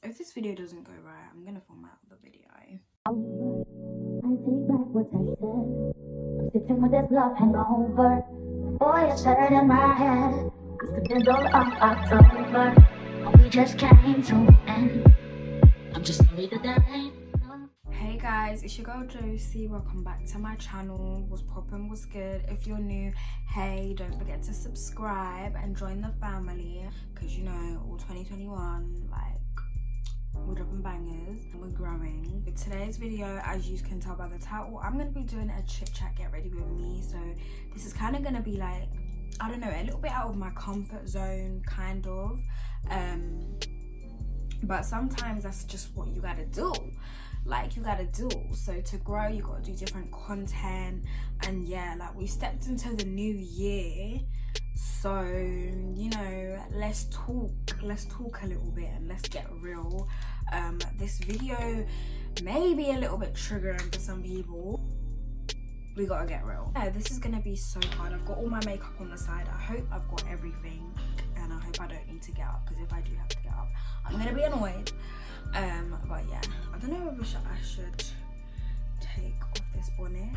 If this video doesn't go right, I'm gonna format the video. I take back what I said. I'm sitting with this love hangover. Boy, it's better than my head. It's the middle of October. We just came to an end. I'm just sorry that there ain't no. Hey guys, it's your girl Joessy. Welcome back to my channel. What's poppin', what's good? If you're new, hey, don't forget to subscribe and join the family, because you know, all 2021, like, we're dropping bangers and we're growing. In today's video, as you can tell by the title, I'm gonna be doing a chit chat, get ready with me. So this is kind of gonna be like, I don't know, a little bit out of my comfort zone, kind of, but sometimes that's just what you gotta do. Like, you gotta do. So to grow, you gotta do different content. And yeah, like, we stepped into the new year, so you know, let's talk a little bit and let's get real. This video may be a little bit triggering for some people. We gotta get real. Yeah, this is gonna be so hard. I've got all my makeup on the side. I hope I've got everything, and I hope I don't need to get up, because if I do have to get up, I'm gonna be annoyed. But yeah, I don't know if I should take off this bonnet.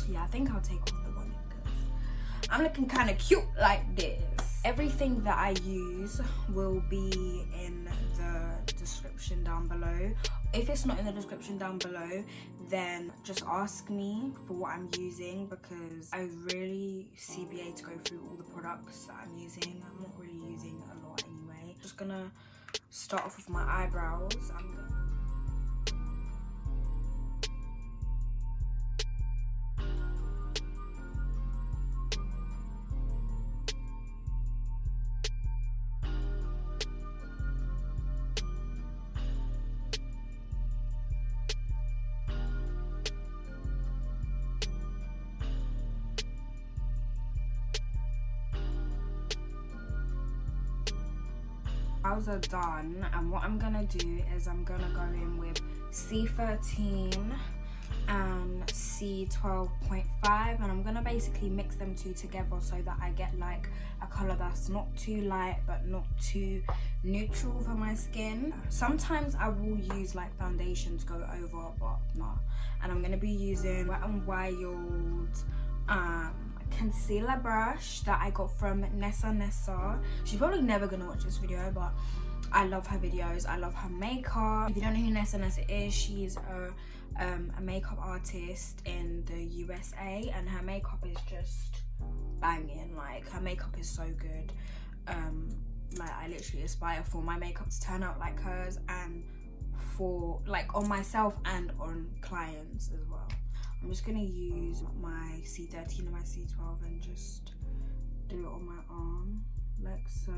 Yeah, I think I'll take off the bonnet because I'm looking kind of cute like this. Everything that I use will be in the description down below. If it's not in the description down below, then just ask me for what I'm using, because I really CBA to go through all the products that I'm using. I'm not really using a lot anyway. Just gonna start off with my eyebrows. Brows are done, and what I'm gonna do is I'm gonna go in with C13 and C12.5, and I'm gonna basically mix them two together so that I get like a color that's not too light but not too neutral for my skin. Sometimes I will use like foundation to go over, but no. And I'm gonna be using Wet n Wild concealer brush that I got from Nessa. She's probably never gonna watch this video, but I love her videos. I love her makeup. If you don't know who Nessa is, she's a makeup artist in the USA, and her makeup is just banging. Like, her makeup is so good. Like, I literally aspire for my makeup to turn out like hers, and for like on myself and on clients as well. I'm just gonna use my C13 and my C12 and just do it on my arm, like so.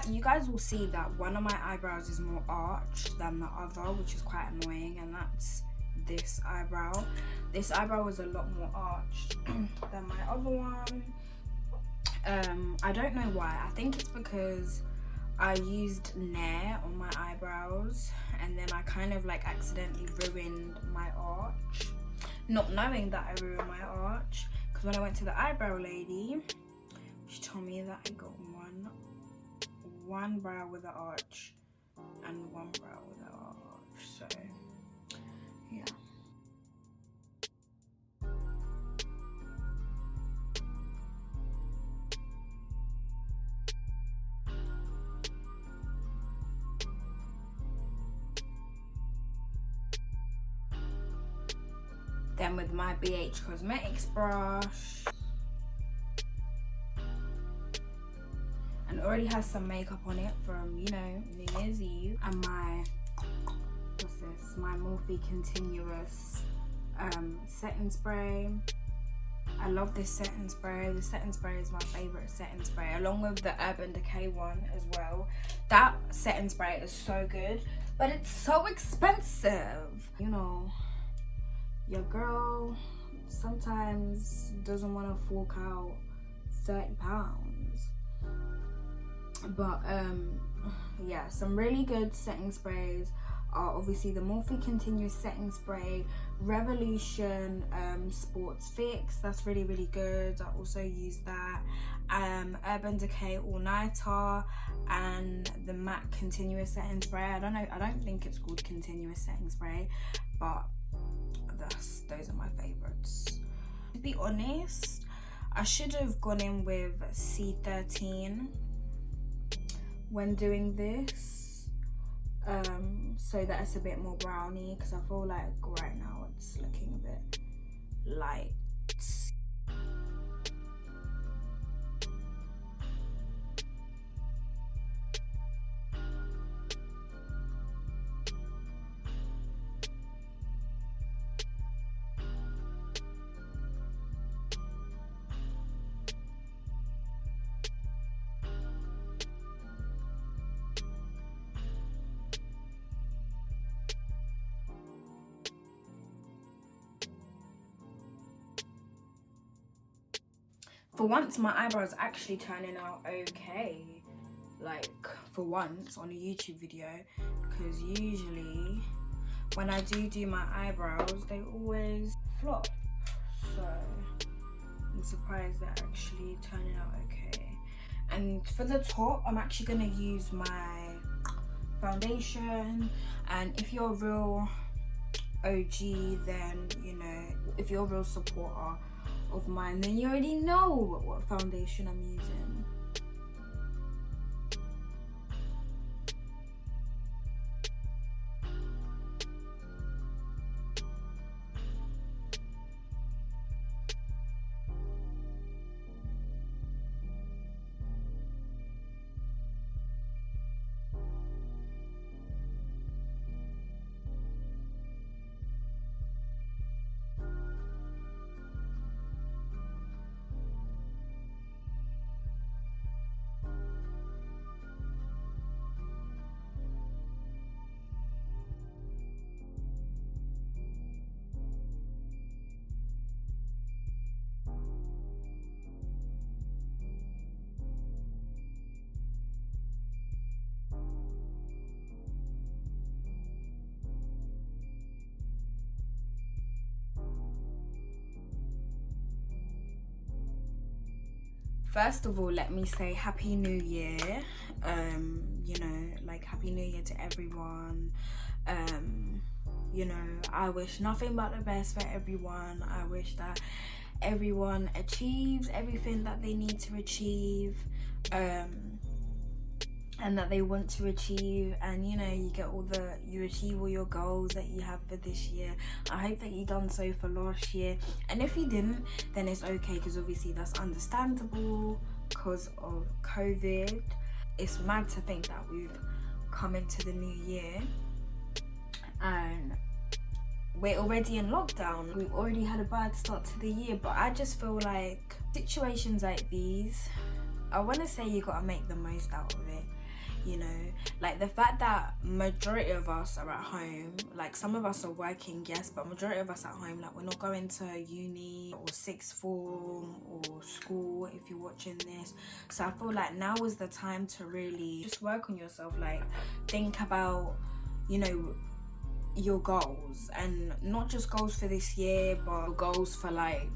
You guys will see that one of my eyebrows is more arched than the other, which is quite annoying, and that's this eyebrow. This eyebrow is a lot more arched than my other one. I don't know why. I think it's because I used Nair on my eyebrows, and then I kind of like accidentally ruined my arch, not knowing that I ruined my arch, because when I went to the eyebrow lady, she told me that I got one brow with an arch and one brow with an arch, so yeah. Then with my BH Cosmetics brush, and already has some makeup on it from, you know, New Year's Eve, and my, what's this, my Morphe Continuous setting spray. I love this setting spray. The setting spray is my favorite setting spray, along with the Urban Decay one as well. That setting spray is so good, but it's so expensive. You know, your girl sometimes doesn't want to fork out £30. But yeah, some really good setting sprays are obviously the Morphe Continuous Setting Spray, Revolution Sports Fix, that's really good, I also use that, Urban Decay All Nighter, and the MAC Continuous Setting Spray. I don't think it's called Continuous Setting Spray, but those are my favorites. To be honest, I should have gone in with C13 when doing this, so that it's a bit more browny, because I feel like right now it's looking a bit light. For once, my eyebrows are actually turning out okay, like for once on a YouTube video, because usually when I do my eyebrows, they always flop. So I'm surprised they're actually turning out okay. And for the top, I'm actually gonna use my foundation. And if you're a real OG, then you know, if you're a real supporter of mine, then you already know what foundation I'm using. First of all, let me say Happy New Year. You know, like Happy New Year to everyone. You know, I wish nothing but the best for everyone. I wish that everyone achieves everything that they need to achieve, and that they want to achieve, and you know, you achieve all your goals that you have for this year. I hope that you done so for last year, and if you didn't, then it's okay, because obviously that's understandable because of COVID. It's mad to think that we've come into the new year and we're already in lockdown. We've already had a bad start to the year, but I just feel like situations like these, I want to say you gotta make the most out of it. You know, like the fact that majority of us are at home, like some of us are working, yes, but majority of us at home, like we're not going to uni or sixth form or school if you're watching this. So I feel like now is the time to really just work on yourself, like think about, you know, your goals, and not just goals for this year, but goals for like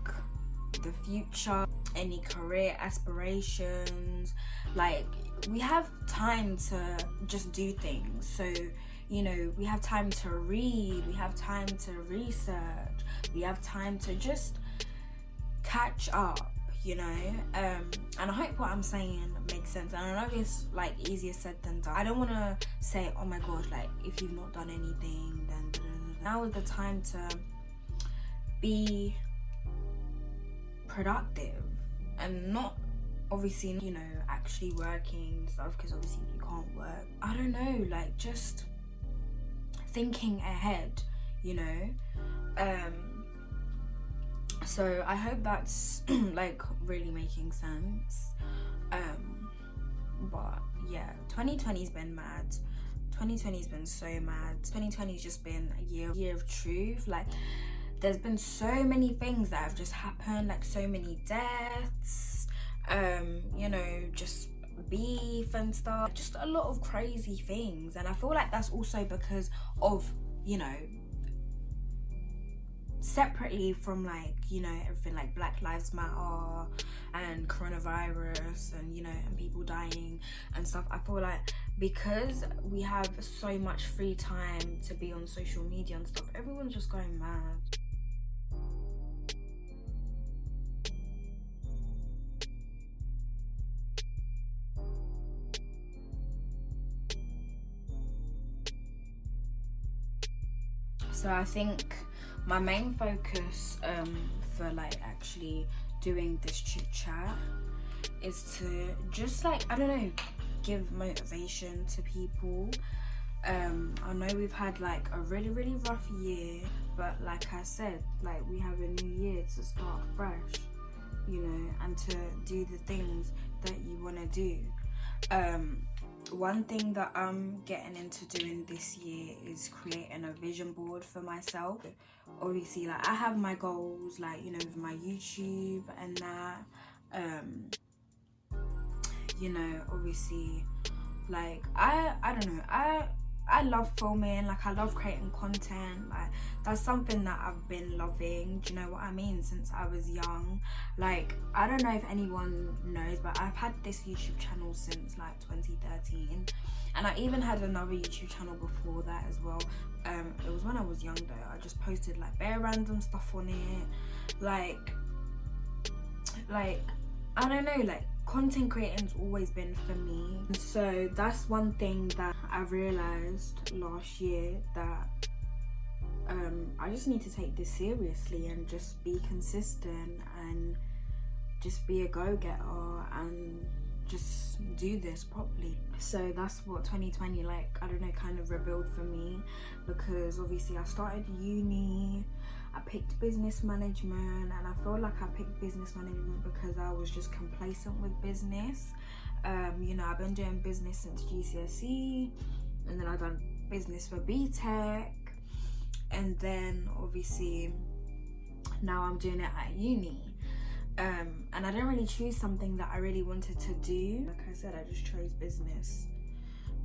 the future, any career aspirations. Like we have time to just do things, so you know, we have time to read, we have time to research, we have time to just catch up, you know. And I hope what I'm saying makes sense, and I know it's like easier said than done. I don't want to say, oh my gosh, like if you've not done anything, then now is the time to be productive, and not obviously, you know, actually working stuff, because obviously if you can't work, I don't know, like just thinking ahead, you know. So I hope that's like really making sense. But yeah, 2020's been mad. 2020's been so mad. 2020's just been a year of truth. Like there's been so many things that have just happened, like so many deaths, you know, just beef and stuff, just a lot of crazy things. And I feel like that's also because of, you know, separately from like, you know, everything like Black Lives Matter and coronavirus and, you know, and people dying and stuff, I feel like because we have so much free time to be on social media and stuff, everyone's just going mad. So I think my main focus for like actually doing this chit chat is to just like, I don't know, give motivation to people. I know we've had like a really rough year, but like I said, like we have a new year to start fresh, you know, and to do the things that you want to do. One thing that I'm getting into doing this year is creating a vision board for myself. Obviously, like I have my goals, like, you know, with my YouTube and that, you know, obviously, like I don't know, I love filming, like I love creating content, like that's something that I've been loving, do you know what I mean, since I was young. Like I don't know if anyone knows, but I've had this YouTube channel since like 2013, and I even had another YouTube channel before that as well. It was when I was young though. I just posted like bare random stuff on it, like I don't know, like content creating's always been for me. So that's one thing that I realized last year, that I just need to take this seriously and just be consistent and just be a go-getter and just do this properly. So that's what 2020, like, I don't know, kind of revealed for me, because obviously I started uni, I picked business management, and I feel like I picked business management because I was just complacent with business. You know, I've been doing business since GCSE, and then I've done business for BTEC, and then obviously now I'm doing it at uni. And I didn't really choose something that I really wanted to do. Like I said, I just chose business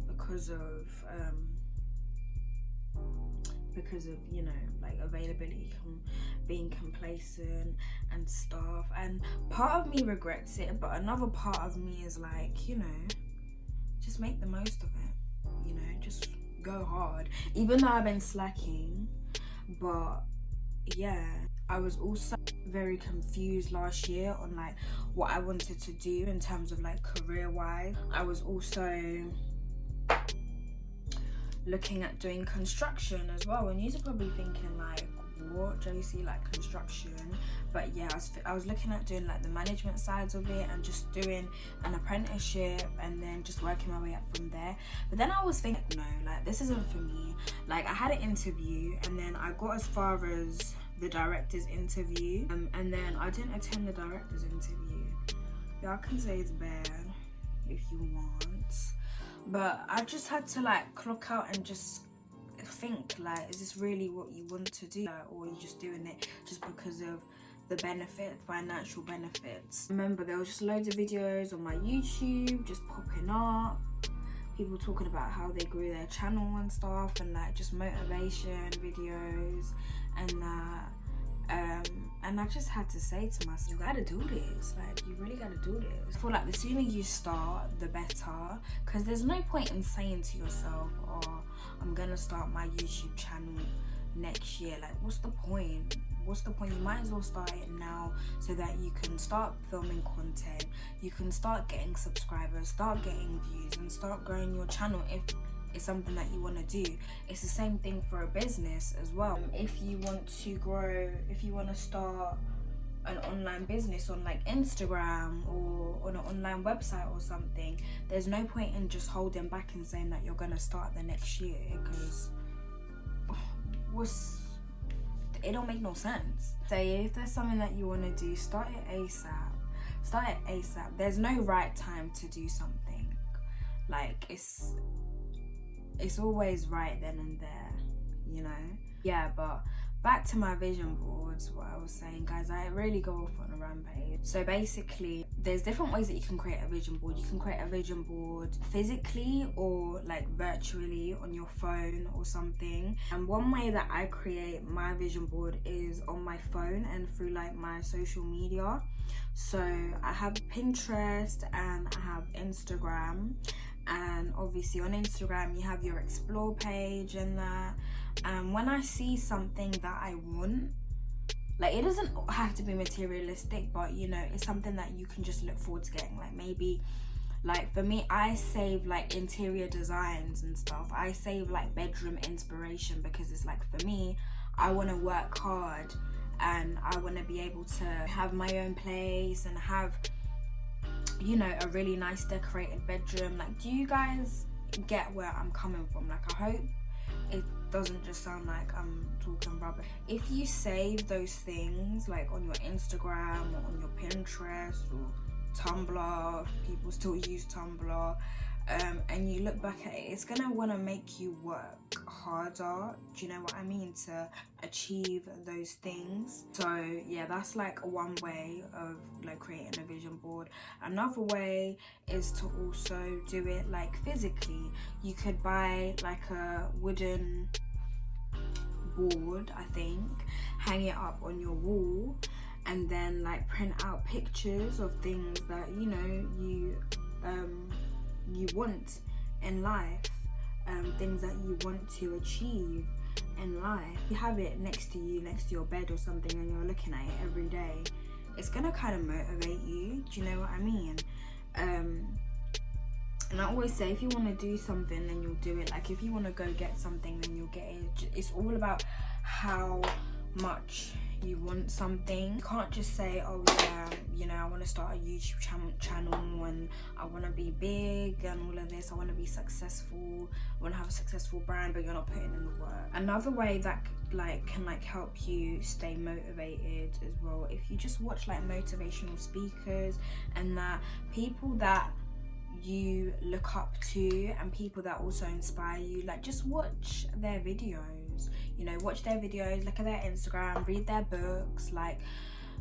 because of you know, like availability, being complacent and stuff. And part of me regrets it, but another part of me is like, you know, just make the most of it, you know, just go hard. Even though I've been slacking, but yeah, I was also very confused last year on like what I wanted to do in terms of like career-wise. I was also looking at doing construction as well, and you're probably thinking like, what, Joessy, like construction? But yeah, I was looking at doing like the management sides of it and just doing an apprenticeship and then just working my way up from there. But then I was thinking, no, like this isn't for me. Like I had an interview and then I got as far as the director's interview, and then I didn't attend the director's interview. Y'all can say it's bad if you want, but I just had to like clock out and just think, like, is this really what you want to do, or are you just doing it just because of the financial benefits? Remember, there was just loads of videos on my YouTube just popping up, people talking about how they grew their channel and stuff, and like just motivation videos and that. And I just had to say to myself, you gotta do this, like you really gotta do this. I feel like the sooner you start, the better, because there's no point in saying to yourself, oh, I'm gonna start my YouTube channel next year. Like, what's the point? What's the point? You might as well start it now so that you can start filming content, you can start getting subscribers, start getting views, and start growing your channel if it's something that you want to do. It's the same thing for a business as well. If you want to grow, if you want to start an online business on like Instagram or on an online website or something, there's no point in just holding back and saying that you're going to start the next year, because it don't make no sense. So if there's something that you want to do, start it ASAP. Start it ASAP. There's no right time to do something. Like it's always right then and there, you know? Yeah, but back to my vision boards, what I was saying, guys, I really go off on a rampage. So basically, there's different ways that you can create a vision board. You can create a vision board physically or like virtually on your phone or something. And one way that I create my vision board is on my phone and through like my social media. So I have Pinterest and I have Instagram. And obviously on Instagram you have your explore page and that. And when I see something that I want, like, it doesn't have to be materialistic, but you know, it's something that you can just look forward to getting. Like maybe, like for me, I save like interior designs and stuff. I save like bedroom inspiration because it's like, for me, I want to work hard and I want to be able to have my own place and have, you know, a really nice decorated bedroom. Like, do you guys get where I'm coming from? Like, I hope it doesn't just sound like I'm talking rubbish. If you save those things like on your Instagram or on your Pinterest or Tumblr, if people still use Tumblr, and you look back at it, it's gonna want to make you work harder, do you know what I mean, to achieve those things. So yeah, that's like one way of like creating a vision board. Another way is to also do it like physically. You could buy like a wooden board, I think, hang it up on your wall, and then like print out pictures of things that you know you want in life, things that you want to achieve in life. You have it next to you, next to your bed or something, and you're looking at it every day. It's gonna kind of motivate you, do you know what I mean? And I always say, if you want to do something, then you'll do it. Like, if you want to go get something, then you'll get it. It's all about how much you want something. You can't just say, oh yeah, you know, I want to start a YouTube channel and I want to be big and all of this, I want to be successful, I want to have a successful brand, but you're not putting in the work. Another way that can help you stay motivated as well, if you just watch like motivational speakers and that, people that you look up to and people that also inspire you, like just watch their videos, you know, watch their videos, look at their Instagram, read their books. Like,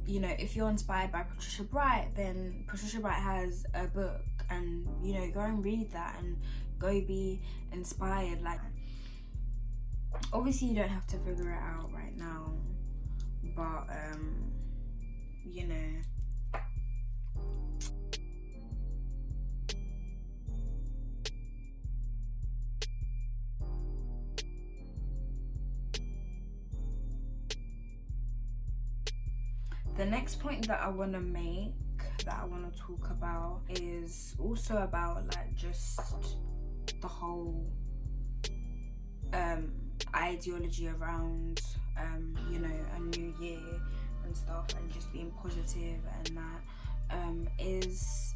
you know, if you're inspired by Patricia Bright, then Patricia Bright has a book, and you know, go and read that and go be inspired. Like, obviously you don't have to figure it out right now, but you know, the next point that I want to make, that I want to talk about, is also about like just the whole ideology around you know, a new year and stuff, and just being positive, and that is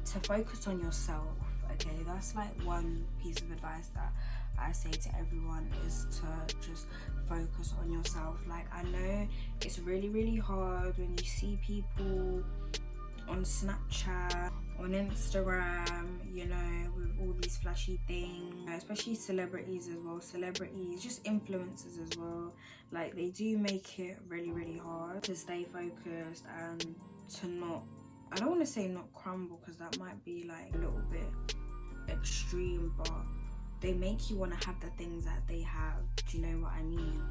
to focus on yourself. Okay, that's like one piece of advice that I say to everyone, is to just focus on yourself. Like, I know it's really, really hard when you see people on Snapchat, on Instagram, you know, with all these flashy things, especially celebrities as well, just influencers as well. Like, they do make it really, really hard to stay focused and to not, I don't want to say not crumble, because that might be like a little bit extreme, but they make you want to have the things that they have, do you know what I mean?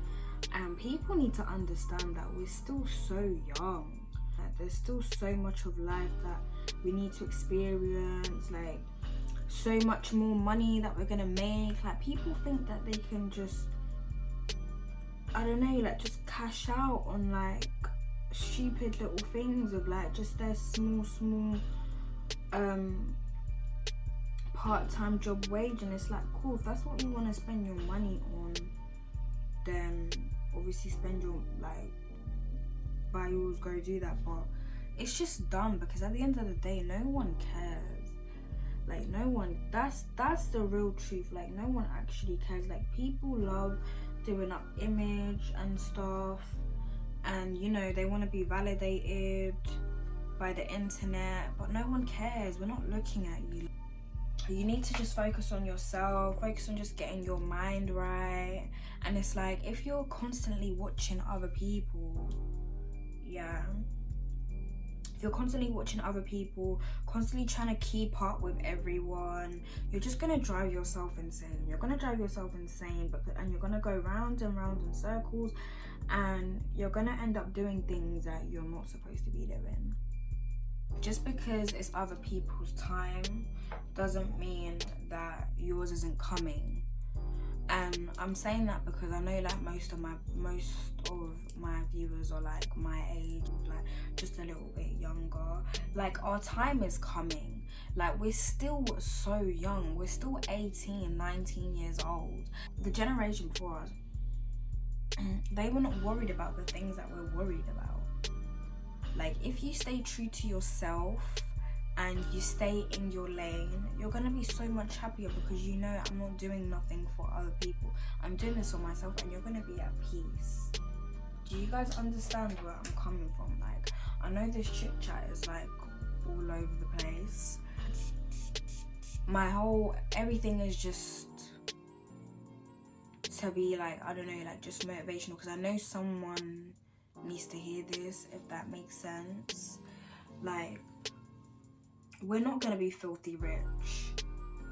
And people need to understand that we're still so young, that there's still so much of life that we need to experience, like so much more money that we're gonna make. Like, people think that they can just, I don't know, like just cash out on like stupid little things of like just their small part-time job wage. And it's like, cool, if that's what you want to spend your money on, then obviously spend your, like, by yours, go do that. But it's just dumb, because at the end of the day, no one cares. Like, no one, that's the real truth. Like, no one actually cares. Like, people love doing up image and stuff, and you know, they want to be validated by the internet, but no one cares. We're not looking at you. you need to just focus on yourself, focus on just getting your mind right. And it's like, if you're constantly watching other people, if you're constantly watching other people, constantly trying to keep up with everyone, you're just gonna drive yourself insane. You're gonna drive yourself insane, and you're gonna go round and round in circles, and you're gonna end up doing things that you're not supposed to be doing. Just because it's other people's time doesn't mean that yours isn't coming. And I'm saying that because I know like most of my viewers are like my age, like just a little bit younger. Like, our time is coming. Like, we're still so young. We're still 18, 19 years old. The generation before us, they were not worried about the things that we're worried about. Like, if you stay true to yourself and you stay in your lane, you're gonna be so much happier, because you know, I'm not doing nothing for other people. I'm doing this for myself, and you're gonna be at peace. Do you guys understand where I'm coming from? Like, I know this chit chat is like all over the place. Everything is just to be like, I don't know, like just motivational, because I know someone needs to hear this, if that makes sense. Like, we're not gonna be filthy rich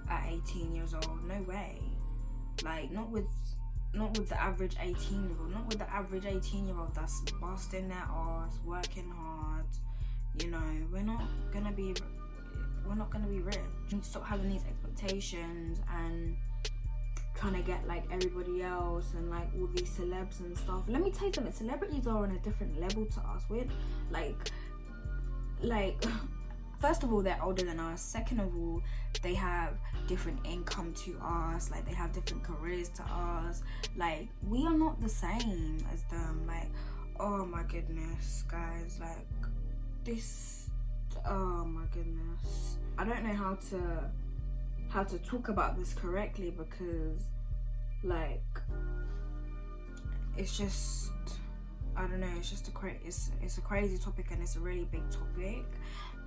at 18 years old. No way. Like, not with the average 18-year-old. Not with the average 18-year-old that's busting their ass, working hard. You know, we're not gonna be rich. We need to stop having these expectations and trying to get like everybody else and like all these celebs and stuff. Let me tell you something, celebrities are on a different level to us. We're like first of all, they're older than us. Second of all, they have different income to us. Like, they have different careers to us. Like, we are not the same as them. Like, oh my goodness, guys. Like, this, oh my goodness. I don't know how to talk about this correctly, because like, it's just, I don't know, it's just it's a crazy topic, and it's a really big topic,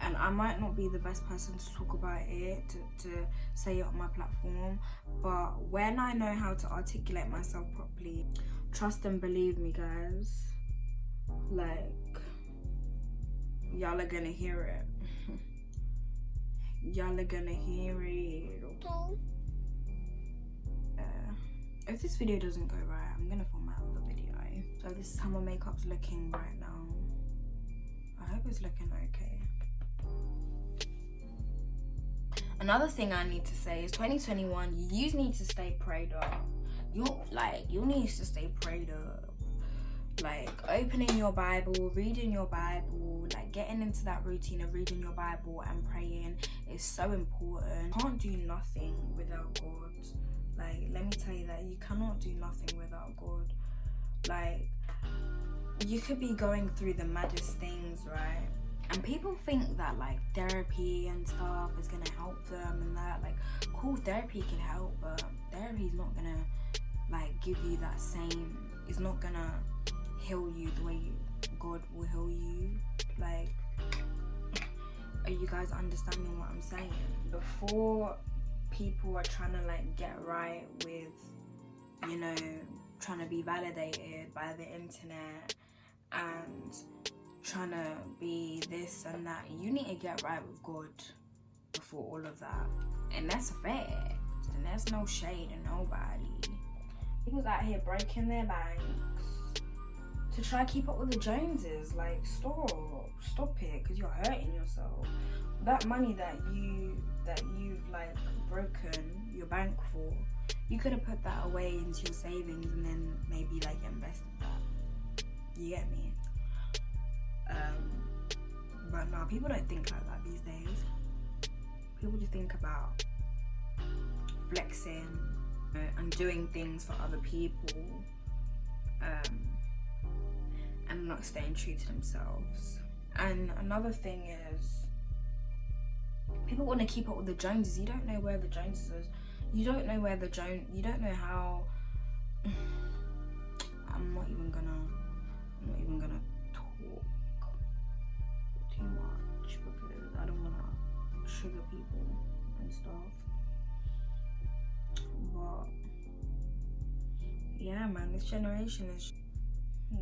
and I might not be the best person to talk about it, to say it on my platform, but when I know how to articulate myself properly, trust and believe me, guys, like, y'all are gonna hear it. Y'all are gonna hear it. If this video doesn't go right, I'm gonna film my other video. So this is how my makeup's looking right now. I hope it's looking okay. Another thing I need to say is 2021, you need to stay prayed up. You need to stay prayed up. Like, opening your Bible, reading your Bible, like getting into that routine of reading your Bible and praying is so important. You can't do nothing without God. Like, let me tell you that you cannot do nothing without God. Like, you could be going through the maddest things, right? And people think that like therapy and stuff is gonna help them and that. Like, cool, therapy can help, but therapy is not gonna like give you that same, it's not gonna heal you the way God will heal you. Like, are you guys understanding what I'm saying? Before people are trying to like get right with, you know, trying to be validated by the internet and trying to be this and that, you need to get right with God before all of that. And that's a fact, and there's no shade in nobody. People out here breaking their banks to try to keep up with the Joneses. Like, stop it, because you're hurting yourself. That money that you've like broken your bank for, you could have put that away into your savings and then maybe like invested that. You get me? But no, people don't think like that these days. People just think about flexing and doing things for other people, and not staying true to themselves. And another thing is, people want to keep up with the Joneses. You don't know where the Joneses is. You don't know how. I'm not even gonna talk too much, because I don't wanna trigger people and stuff. But yeah, man, this generation is,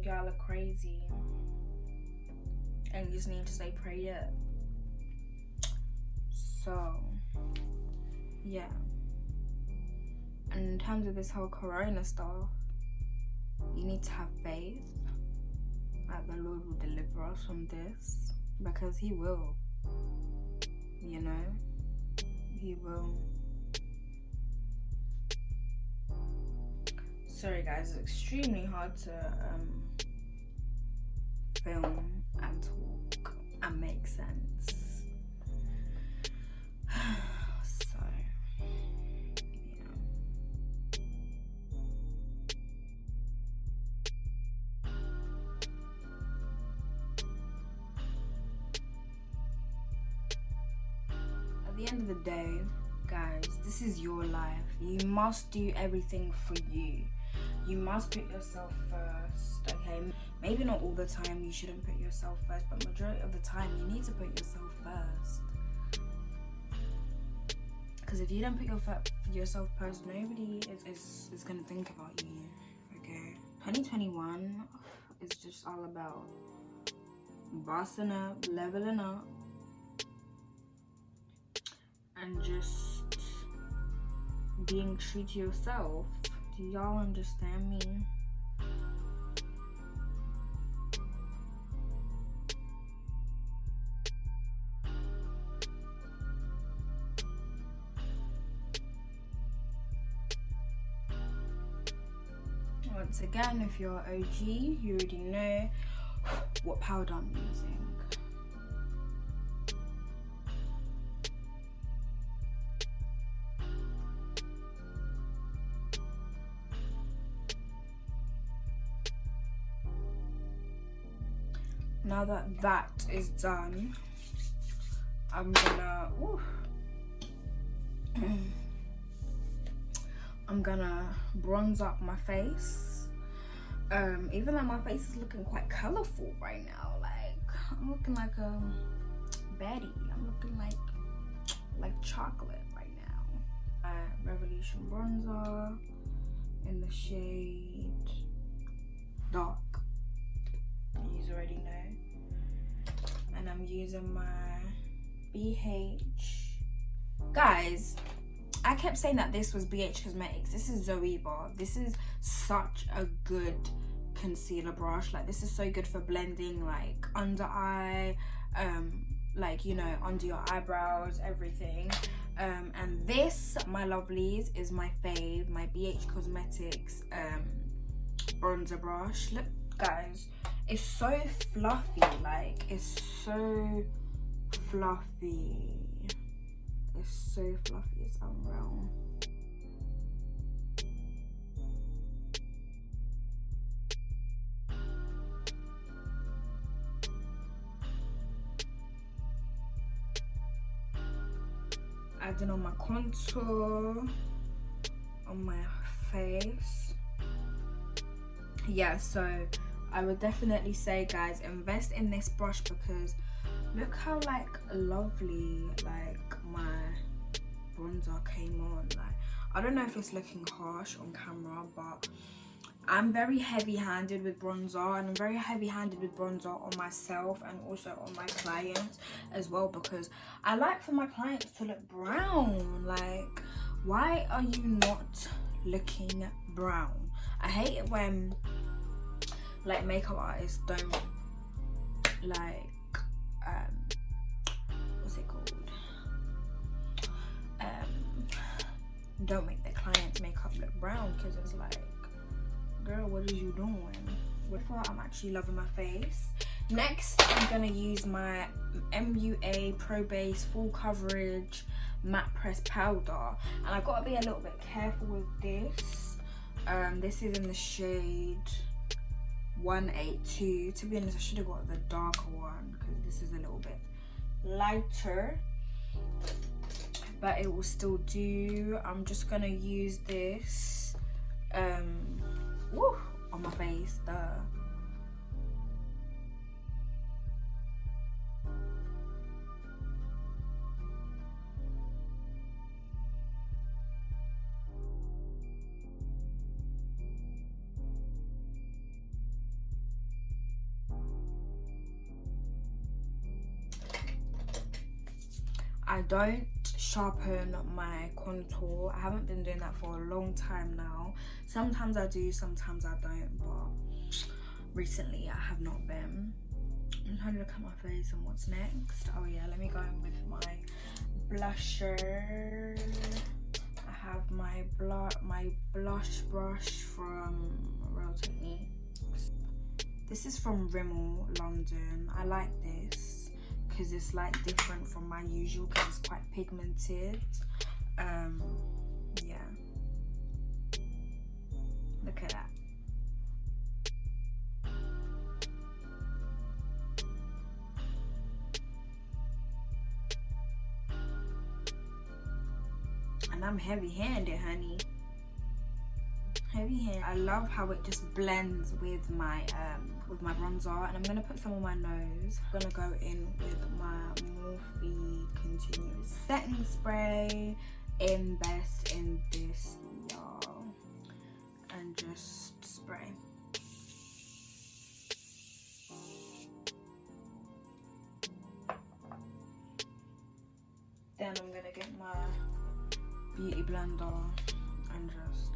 y'all are crazy, and you just need to stay prayed up. So yeah, and in terms of this whole corona stuff, you need to have faith that the Lord will deliver us from this, because he will, you know, he will. Sorry guys, it's extremely hard to film and talk and make sense. So yeah. At the end of the day, guys, this is your life. You must do everything for you. You must put yourself first, okay? Maybe not all the time you shouldn't put yourself first, but majority of the time you need to put yourself first. Because if you don't put yourself first, nobody is going to think about you, okay? 2021 is just all about bossing up, leveling up, and just being true to yourself. Do y'all understand me? Once again, if you're OG, you already know what powder I'm using. Now that that is done, I'm gonna bronze up my face. Even though my face is looking quite colorful right now, like I'm looking like a Betty. I'm looking like chocolate right now. Revolution bronzer in the shade dark. You already know. And I'm using my BH. Guys, I kept saying that this was BH Cosmetics. This is Zoeva. This is such a good concealer brush. Like, this is so good for blending like under eye, like, you know, under your eyebrows, everything. And this, my lovelies, is my fave, my BH Cosmetics bronzer brush. Look, guys, it's so fluffy. Like, it's so fluffy. It's so fluffy, it's unreal. Adding on my contour on my face. Yeah, so I would definitely say, guys, invest in this brush, because look how like lovely like my bronzer came on. Like, I don't know if it's looking harsh on camera, but I'm very heavy-handed with bronzer, and I'm very heavy-handed with bronzer on myself and also on my clients as well, because I like for my clients to look brown. Like, why are you not looking brown? I hate it when like makeup artists don't like what's it called, don't make their clients makeup look brown, because it's like, girl, what are you doing? Before, I'm actually loving my face. Next, I'm gonna use my MUA Pro Base Full Coverage Matte Press Powder, and I've got to be a little bit careful with this. This is in the shade 182. To be honest, I should have got the darker one, because this is a little bit lighter, but it will still do. I'm just gonna use this on my face. I don't sharpen my contour. I haven't been doing that for a long time now. Sometimes I do, sometimes I don't, but recently I have not been. I'm trying to look at my face and what's next. Oh yeah, let me go in with my blusher. I have my blush brush from Real Techniques. This is from Rimmel, London. I like this because it's like different from my usual because it's quite pigmented. Yeah, look at that. And I'm heavy-handed, honey. Heavy-handed. I love how it just blends with my bronzer, and I'm gonna put some on my nose. I'm gonna go in with my Morphe Continuous Setting Spray. Invest in this, y'all, and just spray. Then I'm gonna get my beauty blender and just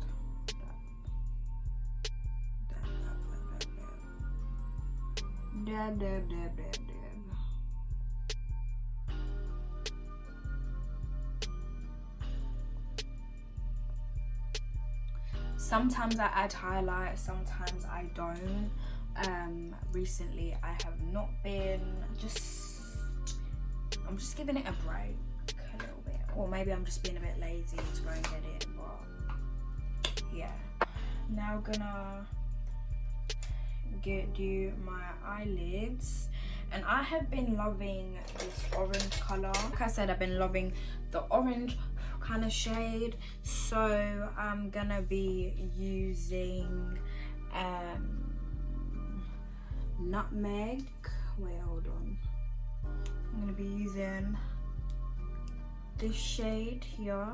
dab. Sometimes I add highlight, sometimes I don't. Recently I have not been. I'm just giving it a break a little bit, or maybe I'm just being a bit lazy to go and get it, but yeah. Now gonna do my eyelids, and I have been loving this orange color. Like I said, I've been loving the orange kind of shade, so I'm gonna be using nutmeg. Wait, hold on. I'm gonna be using this shade here.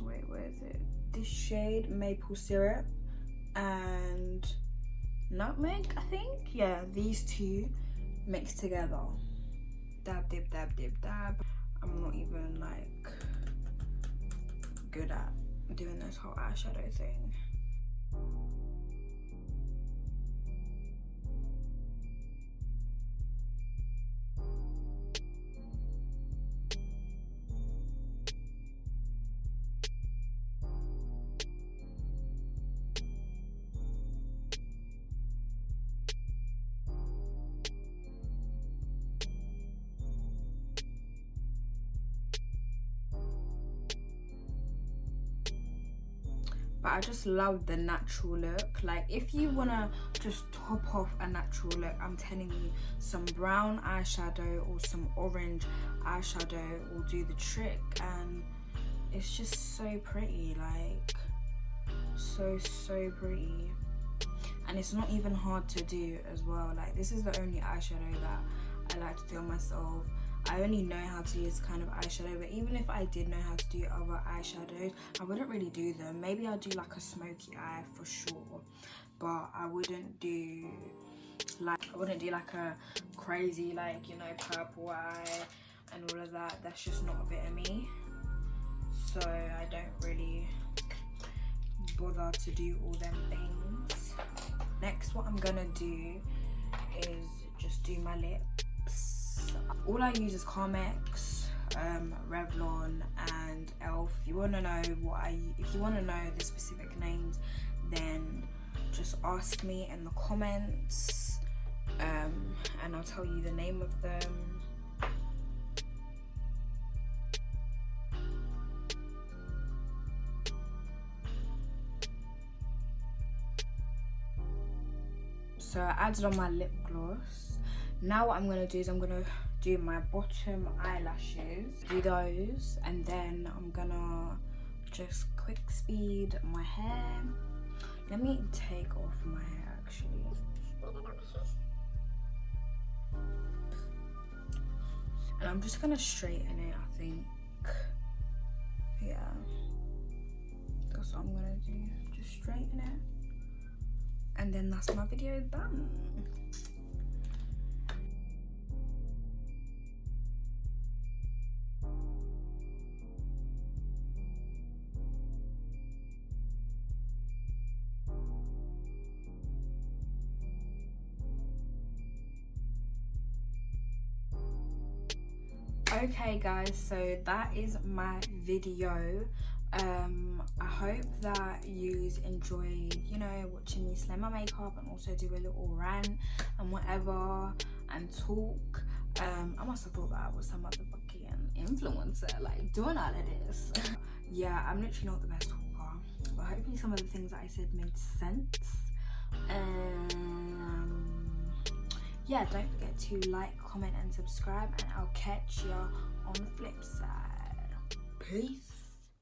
Wait, where is it? This shade, maple syrup and nutmeg, I think. Yeah, these two mixed together. Dab, dib, dab, dib, dab. I'm not even like good at doing this whole eyeshadow thing. But I just love the natural look. Like, if you wanna just top off a natural look, I'm telling you, some brown eyeshadow or some orange eyeshadow will do the trick, and it's just so pretty. Like, so pretty, and it's not even hard to do as well. Like, this is the only eyeshadow that I like to do on myself. I only know how to use kind of eyeshadow, but even if I did know how to do other eyeshadows, I wouldn't really do them. Maybe I'll do like a smoky eye for sure, but I wouldn't do like a crazy, like, you know, purple eye and all of that. That's just not a bit of me, so I don't really bother to do all them things. Next, what I'm gonna do is just do my lips. All I use is Carmex, Revlon and Elf. If you wanna know the specific names, then just ask me in the comments, and I'll tell you the name of them. So I added on my lip gloss. Now what I'm gonna do is I'm gonna do my bottom eyelashes, do those, and then I'm gonna just quick speed my hair. Let me take off my hair actually. And I'm just gonna straighten it, I think. Yeah, that's what I'm gonna do, just straighten it. And then that's my video done. Okay guys, so that is my video. I hope that you enjoyed, you know, watching me slay my makeup and also do a little rant and whatever and talk. I must have thought that I was some motherfucking influencer, like doing all of this. Yeah, I'm literally not the best talker, but hopefully some of the things that I said made sense. Yeah, don't forget to like, comment and subscribe, and I'll catch you on the flip side. Peace.